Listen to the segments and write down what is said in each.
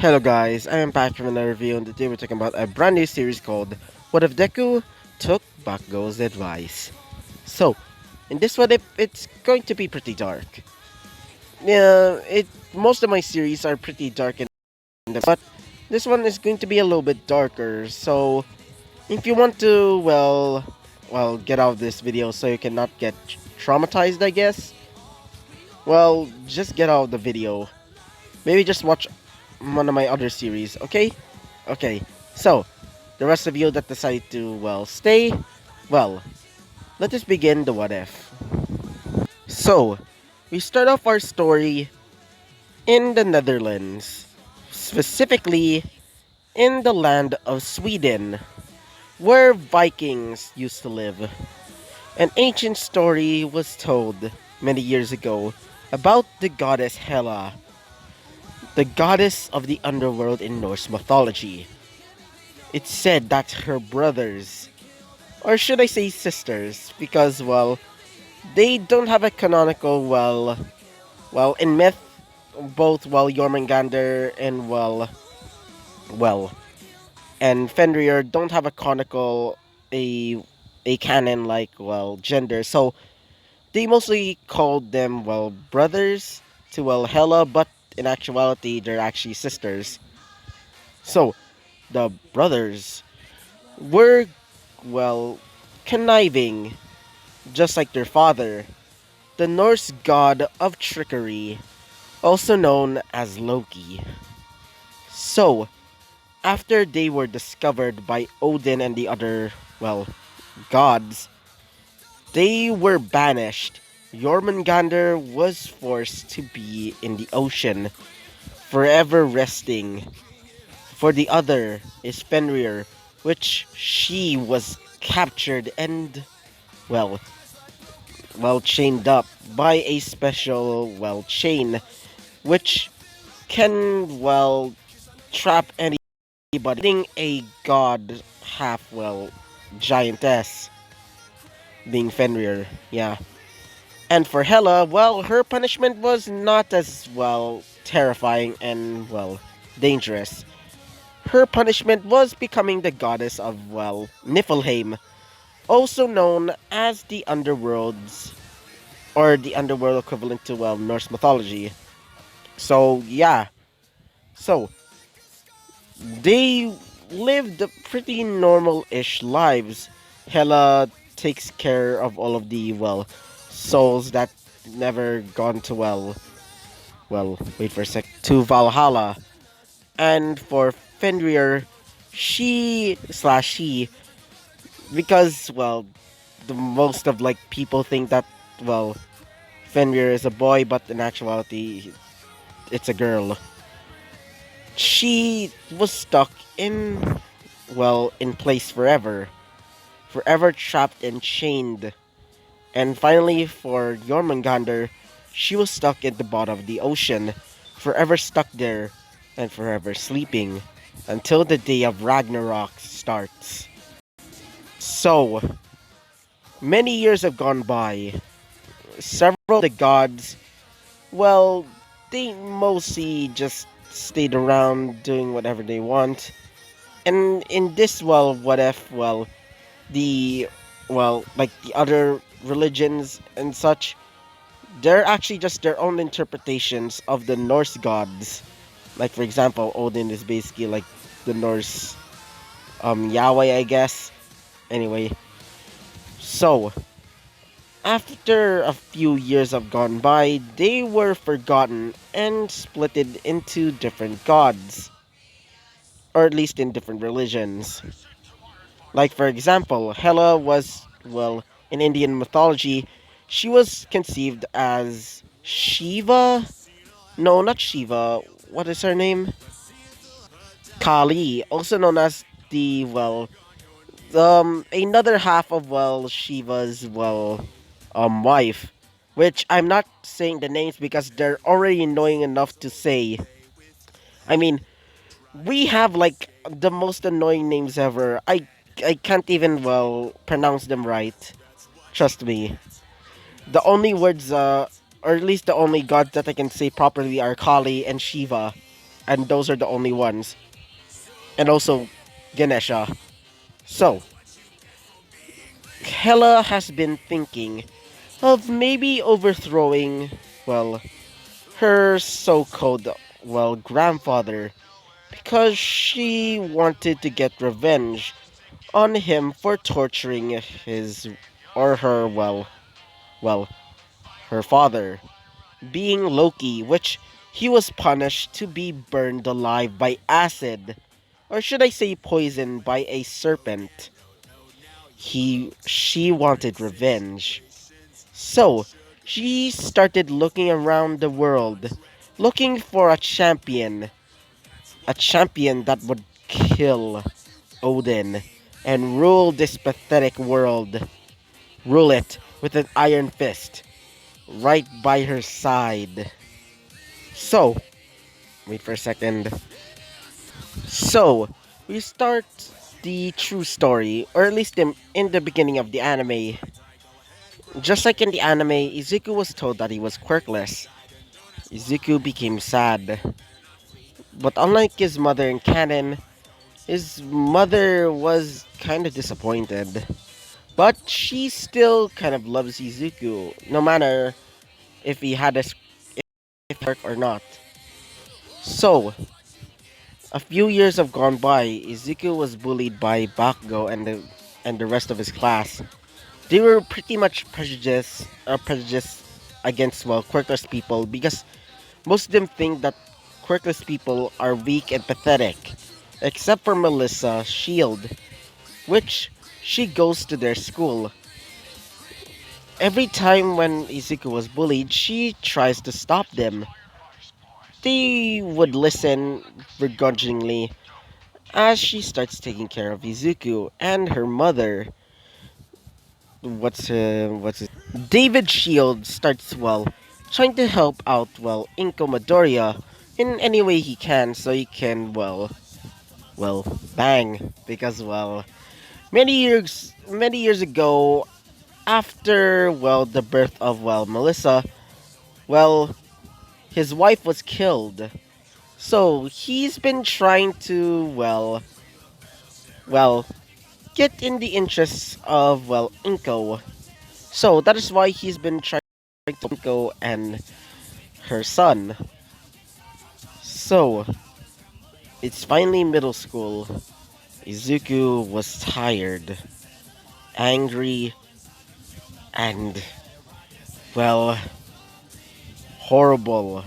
Hello guys, I am back from another review and today we're talking about a brand new series called What If Deku Took Bakugou's Advice. So, in this one it's going to be pretty dark. Yeah, most of my series are pretty dark but this one is going to be a little bit darker. So, if you want to get out of this video so you cannot get traumatized, I guess. Well, just get out of the video. Maybe just watch one of my other series, okay? Okay, so, the rest of you that decide to, stay, well, let us begin the what if. So, we start off our story in the Netherlands, specifically in the land of Sweden, where Vikings used to live. An ancient story was told many years ago about the goddess Hela, the goddess of the underworld in Norse mythology. It's said that her brothers, or should I say sisters, because, they don't have a canonical, in myth, both, Jormungandr and, well, and Fenrir don't have a canonical, a canon, gender, so they mostly called them, brothers to, Hela, but in actuality, they're actually sisters. So, the brothers were, well, conniving, just like their father, the Norse god of trickery, also known as Loki. So, after they were discovered by Odin and the other, gods, they were banished. Jormungandr was forced to be in the ocean, forever resting. For the other is Fenrir, which she was captured and, well, chained up by a special, chain, which can, trap anybody, being a god half, giantess, being Fenrir, yeah. And for Hela, her punishment was not as, terrifying and, dangerous. Her punishment was becoming the goddess of, Niflheim, also known as the underworld's or the underworld equivalent to, Norse mythology. So, yeah. So, they lived pretty normal-ish lives. Hela takes care of all of the, souls that never gone to, wait for a sec, to Valhalla. And for Fenrir, she, because, the most of, people think that, Fenrir is a boy, but in actuality, it's a girl. She was stuck in, in place forever. Forever trapped and chained. And finally, for Jormungandr, she was stuck at the bottom of the ocean. Forever stuck there, and forever sleeping. Until the day of Ragnarok starts. So, many years have gone by. Several of the gods, well, they mostly just stayed around doing whatever they want. And in this, what if, the, the other religions and such, they're actually just their own interpretations of the Norse gods. Like, for example, Odin is basically like the Norse, Yahweh, I guess. Anyway, so, after a few years have gone by, they were forgotten and splitted into different gods, or at least in different religions. Like, for example, Hela was, in Indian mythology, she was conceived as Shiva. No, not Shiva. What is her name? Kali, also known as the, another half of, Shiva's, wife. Which I'm not saying the names because they're already annoying enough to say. I mean, we have, the most annoying names ever. I can't even, pronounce them right. Trust me. The only words, or at least the only gods that I can say properly are Kali and Shiva. and those are the only ones. And also Ganesha. So, Hela has been thinking of maybe overthrowing, well, her so-called, well, grandfather because she wanted to get revenge on him for torturing his or her, well, her father, being Loki, which he was punished to be burned alive by acid, or should I say poisoned by a serpent. She wanted revenge. So, she started looking around the world, looking for a champion that would kill Odin and rule this pathetic world, rule it with an iron fist, right by her side. So, wait for a second. So, we start the true story, or at least in the beginning of the anime. Just like in the anime, Izuku was told that he was quirkless. Izuku became sad. But unlike his mother in canon, his mother was kind of disappointed. But she still kind of loves Izuku, no matter if he had a if work or not. So, a few years have gone by. Izuku was bullied by Bakugo and the rest of his class. They were pretty much prejudiced against quirkless people because most of them think that quirkless people are weak and pathetic, except for Melissa Shield, which she goes to their school. Every time when Izuku was bullied, she tries to stop them. They would listen begrudgingly as she starts taking care of Izuku and her mother. What's it? David Shield starts trying to help out Inko Midoriya in any way he can so he can bang because many years ago after the birth of Melissa, well his wife was killed. So he's been trying to well get in the interests of Inko. So that is why he's been trying to Inko and her son. So it's finally middle school. Izuku was tired, angry, and well horrible.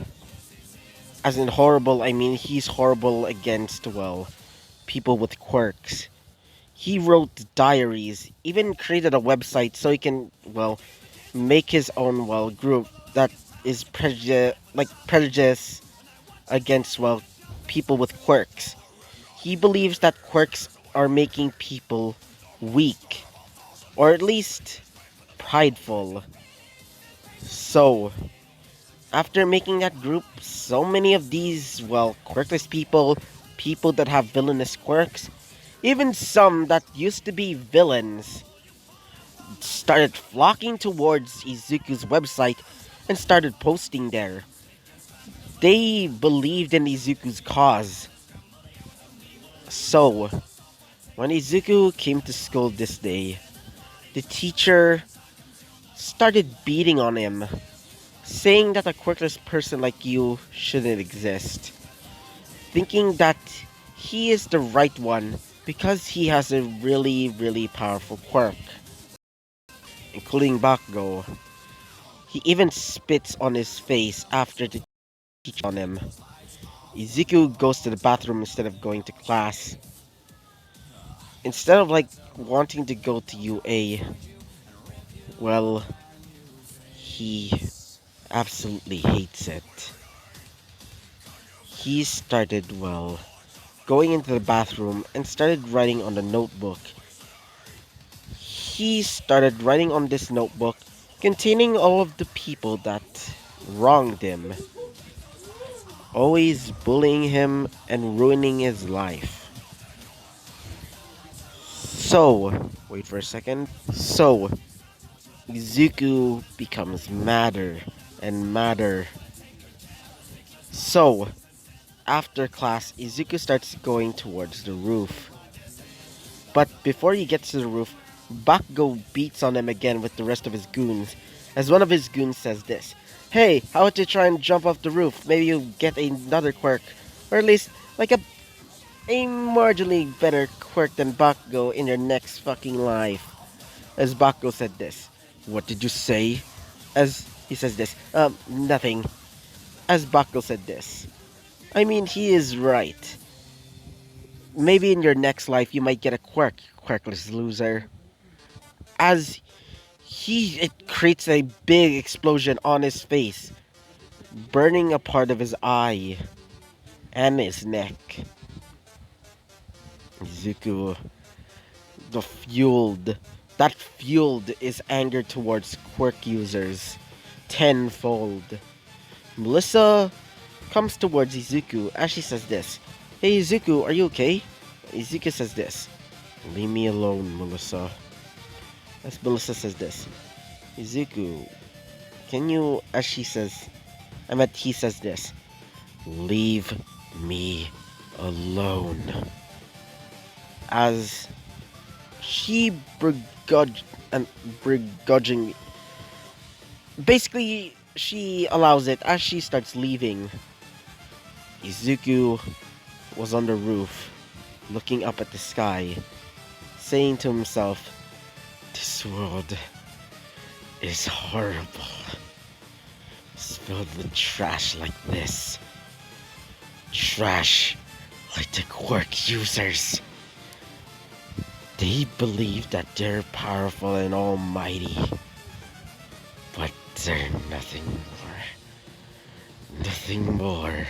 As in horrible, I mean he's horrible against people with quirks. He wrote diaries, even created a website so he can make his own group that is prejudice against people with quirks. He believes that quirks are making people weak or at least prideful. So, after making that group, so many of these quirkless people that have villainous quirks, even some that used to be villains, started flocking towards Izuku's website and started posting there. They believed in Izuku's cause. So, when Izuku came to school this day, the teacher started beating on him, saying that a quirkless person like you shouldn't exist, thinking that he is the right one because he has a really, really powerful quirk, including Bakugou. He even spits on his face after the teacher on him. Izuku goes to the bathroom instead of going to class. Instead of wanting to go to UA, well, he absolutely hates it. He started, going into the bathroom and started writing on the notebook. He started writing on this notebook containing all of the people that wronged him, always bullying him and ruining his life. So, wait for a second. So, Izuku becomes madder and madder. So, after class, Izuku starts going towards the roof. But before he gets to the roof, Bakugo beats on him again with the rest of his goons, as one of his goons says this: "Hey, how about you try and jump off the roof? Maybe you'll get another quirk, or at least like a marginally better quirk than Bakugo in your next fucking life." As Bakugo said this. "What did you say?" As he says this. Nothing. As Bakugo said this. I mean, he is right. Maybe in your next life you might get a quirk, quirkless loser. As it creates a big explosion on his face, burning a part of his eye and his neck. Izuku, the fueled, that fueled his anger towards quirk users tenfold. Melissa comes towards Izuku as she says this. "Hey Izuku, are you okay?" Izuku says this. "Leave me alone, Melissa." As Melissa says this. "Izuku, can you," as she says, he says this. "Leave me alone." As she begrudging, basically she allows it as she starts leaving. Izuku was on the roof, looking up at the sky, saying to himself, "This world is horrible. It's filled with trash like this. Trash like the quirk users. They believe that they're powerful and almighty, but they're nothing more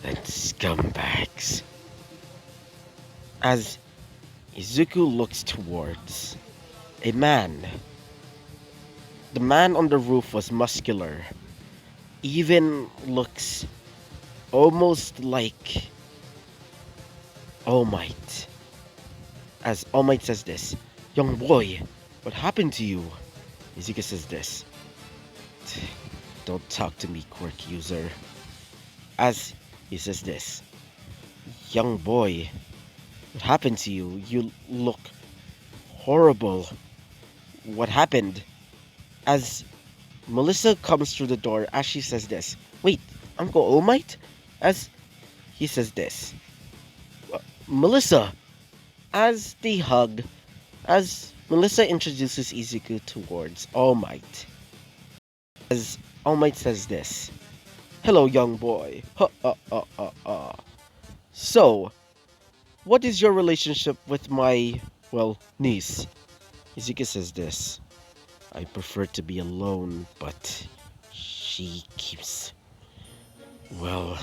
than scumbags." As Izuku looks towards a man. The man on the roof was muscular, even looks almost like All Might. As All Might says this, "Young boy, what happened to you?" Izuku says this. "Don't talk to me, quirk user." As he says this, "Young boy, what happened to you? You look horrible. What happened?" As Melissa comes through the door as she says this. "Wait, Uncle All Might?" As he says this. "Melissa!" As they hug, as Melissa introduces Izuku towards All Might. As All Might says this. "Hello, young boy. So, what is your relationship with my, well, niece?" Izuku says this. "I prefer to be alone, but she keeps..." Well,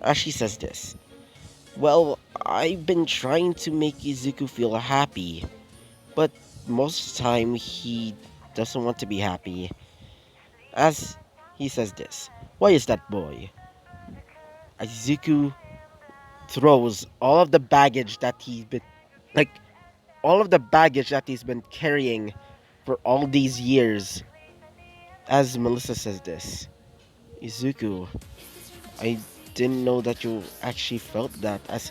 as she says this. "Well, I've been trying to make Izuku feel happy, but most of the time he doesn't want to be happy." As he says this. "Why is that, boy?" Izuku throws all of the baggage that like, all of the baggage that he's been carrying for all these years. As Melissa says this. "Izuku, I didn't know that you actually felt that." As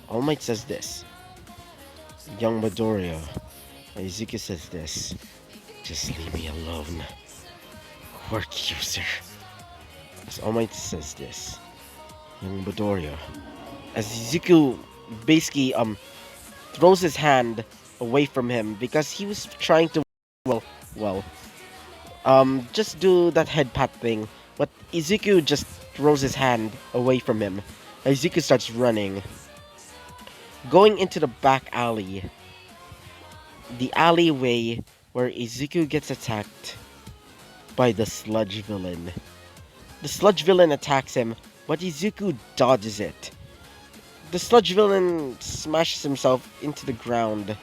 All Might says this. "Young Midoriya," Izuku says this. "Just leave me alone, quirk user." As All Might says this. "Young Midoriya." As Izuku basically throws his hand away from him because he was trying to well just do that head pat thing, but Izuku just throws his hand away from him. Izuku starts running, going into the back alley, the alleyway where Izuku gets attacked by the sludge villain. The sludge villain attacks him, but Izuku dodges it. The sludge villain smashes himself into the ground.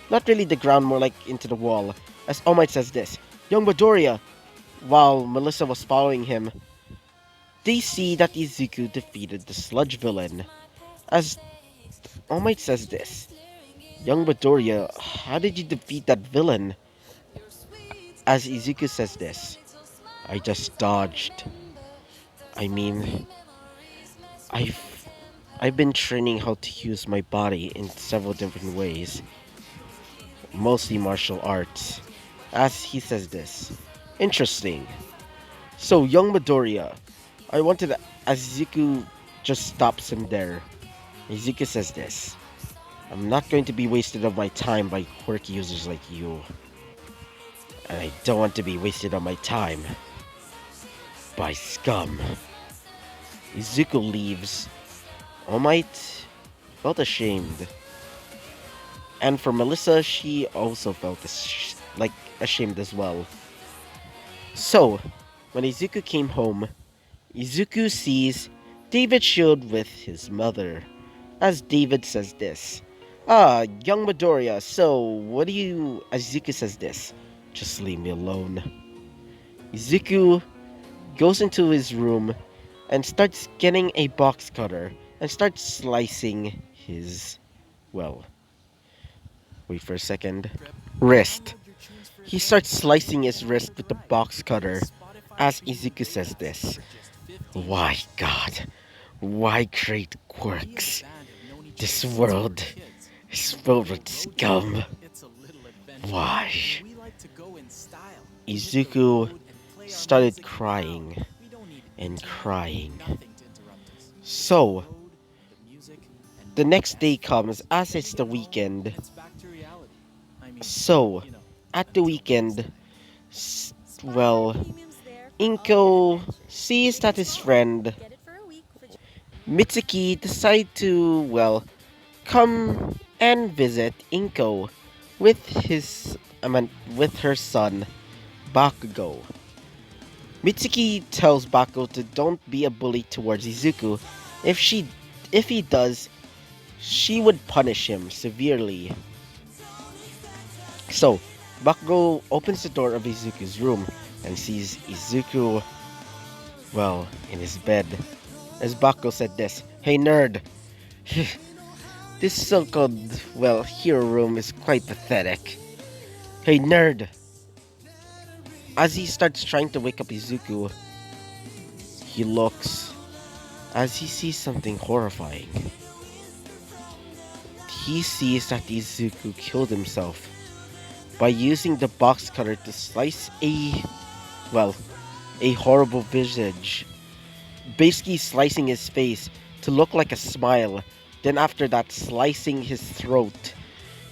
Not really the ground, more like into the wall. As All Might says this. "Young Midoriya," while Melissa was following him, they see that Izuku defeated the sludge villain. As All Might says this. "Young Midoriya, how did you defeat that villain?" As Izuku says this. "I just dodged. I mean, I've I've been training how to use my body in several different ways, mostly martial arts. As he says this. Interesting. So, young Midoriya, I wanted as Izuku just stops him there. Izuku says this. I'm not going to be wasted of my time by quirky users like you. And I don't want to be wasted on my time by scum. Izuku leaves. All Might felt ashamed. And for Melissa, she also felt ashamed as well. So, when Izuku came home, Izuku sees David Shield with his mother. As David says this. Ah, young Midoriya, so what do you... Izuku says this. Just leave me alone. Izuku goes into his room and starts getting a box cutter and starts slicing his... well, wait for a second. Wrist. He starts slicing his wrist with the box cutter as Izuku says this. Why, God? Why create quirks? This world is filled with scum. Why? Izuku started crying and crying. So, the next day comes as it's the weekend. So, at the weekend, well, Inko sees that his friend Mitsuki decide to, well, come and visit Inko with her son, Bakugou. Mitsuki tells Bakugou to don't be a bully towards Izuku. If he does, she would punish him severely. So, Bakugou opens the door of Izuku's room and sees Izuku, well, in his bed. As Bakugou said this, "Hey nerd, this so-called, well, hero room is quite pathetic. Hey nerd." As he starts trying to wake up Izuku, he looks as he sees something horrifying. He sees that Izuku killed himself by using the box cutter to slice a horrible visage. Basically slicing his face to look like a smile. Then after that, slicing his throat.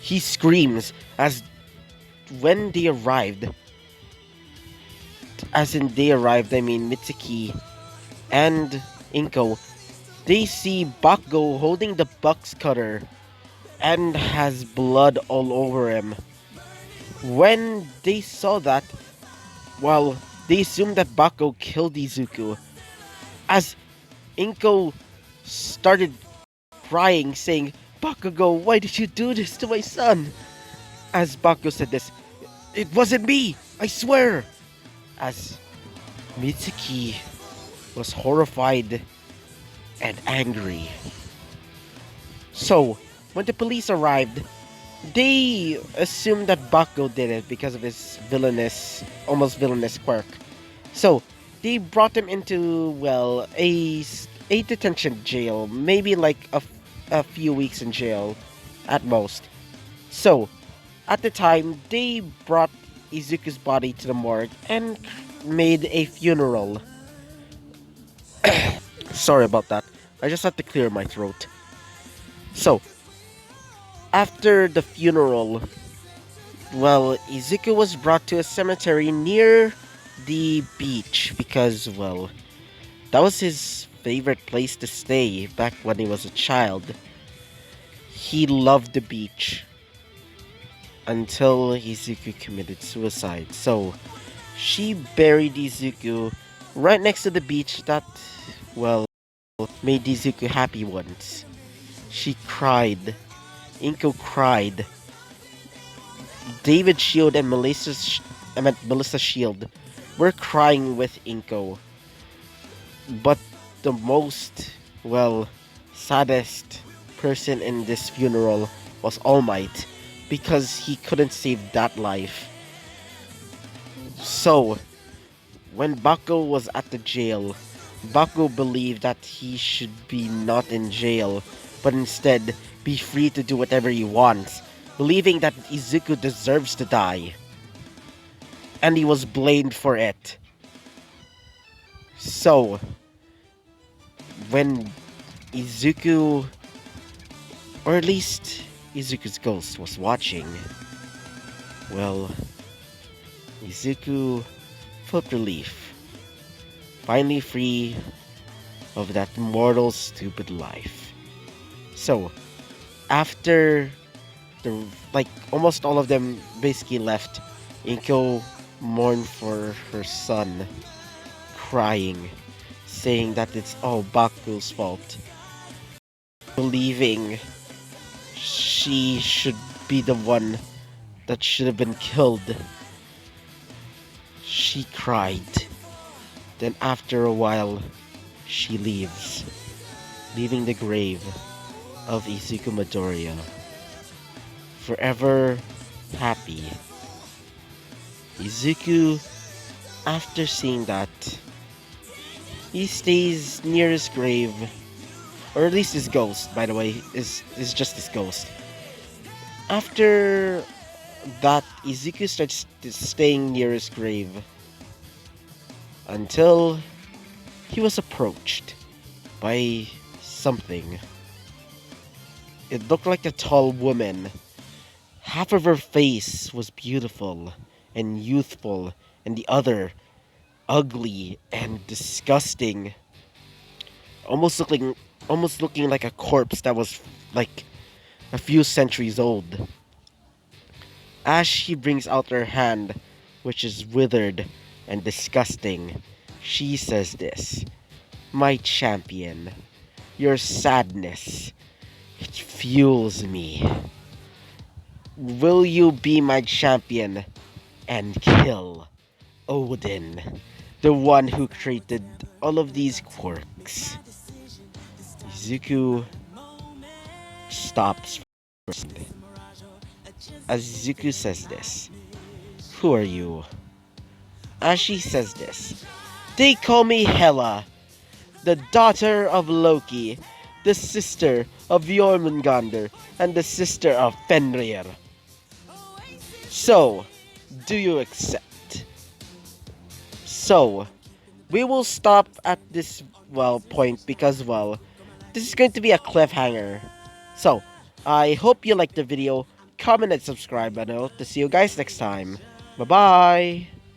He screams as when they arrived. As in they arrived, I mean Mitsuki and Inko. They see Bakugou holding the box cutter and has blood all over him. When they saw that, well, they assumed that Bakugou killed Izuku. As Inko started crying, saying, "Bakugou, why did you do this to my son?" As Bakugou said this, "It wasn't me, I swear." As Mitsuki was horrified and angry. So, when the police arrived, they assumed that Bakugou did it because of his almost villainous quirk. So, they brought him into, well, a detention jail, maybe like a few weeks in jail at most. So, at the time, they brought Izuku's body to the morgue and made a funeral. Sorry about that. I just had to clear my throat. So, after the funeral, well, Izuku was brought to a cemetery near the beach because, well, that was his favorite place to stay back when he was a child. He loved the beach until Izuku committed suicide. So, she buried Izuku right next to the beach that, well, made Izuku happy once. She cried. Inko cried. David Shield and Melissa Shield were crying with Inko. But the most, well, saddest person in this funeral was All Might because he couldn't save that life. So, when Bakugou was at the jail, Baku believed that he should be not in jail, but instead be free to do whatever he wants, believing that Izuku deserves to die. And he was blamed for it. So, when Izuku, or at least Izuku's ghost, was watching, well, Izuku felt relief, finally free of that mortal stupid life. So, after like almost all of them basically left, Inko mourned for her son, crying, saying that it's all Baku's fault, believing she should be the one that should have been killed. She cried. Then after a while, she leaves, leaving the grave of Izuku Midoriya, forever happy. Izuku, after seeing that, he stays near his grave, or at least his ghost, by the way, is just his ghost. After that, Izuku starts staying near his grave until he was approached by something. It looked like a tall woman. Half of her face was beautiful and youthful, and the other ugly and disgusting, almost looking like a corpse that was like a few centuries old. As she brings out her hand, which is withered and disgusting, she says this: "My champion, your sadness, it fuels me. Will you be my champion and kill Odin, the one who created all of these quirks?" Izuku stops first. As Izuku says this, "Who are you?" As she says this, "They call me Hela, the daughter of Loki, the sister of Jormungandr, and the sister of Fenrir. So, do you accept?" So, we will stop at this, point because, this is going to be a cliffhanger. So, I hope you liked the video, comment and subscribe, and I hope to see you guys next time. Bye-bye!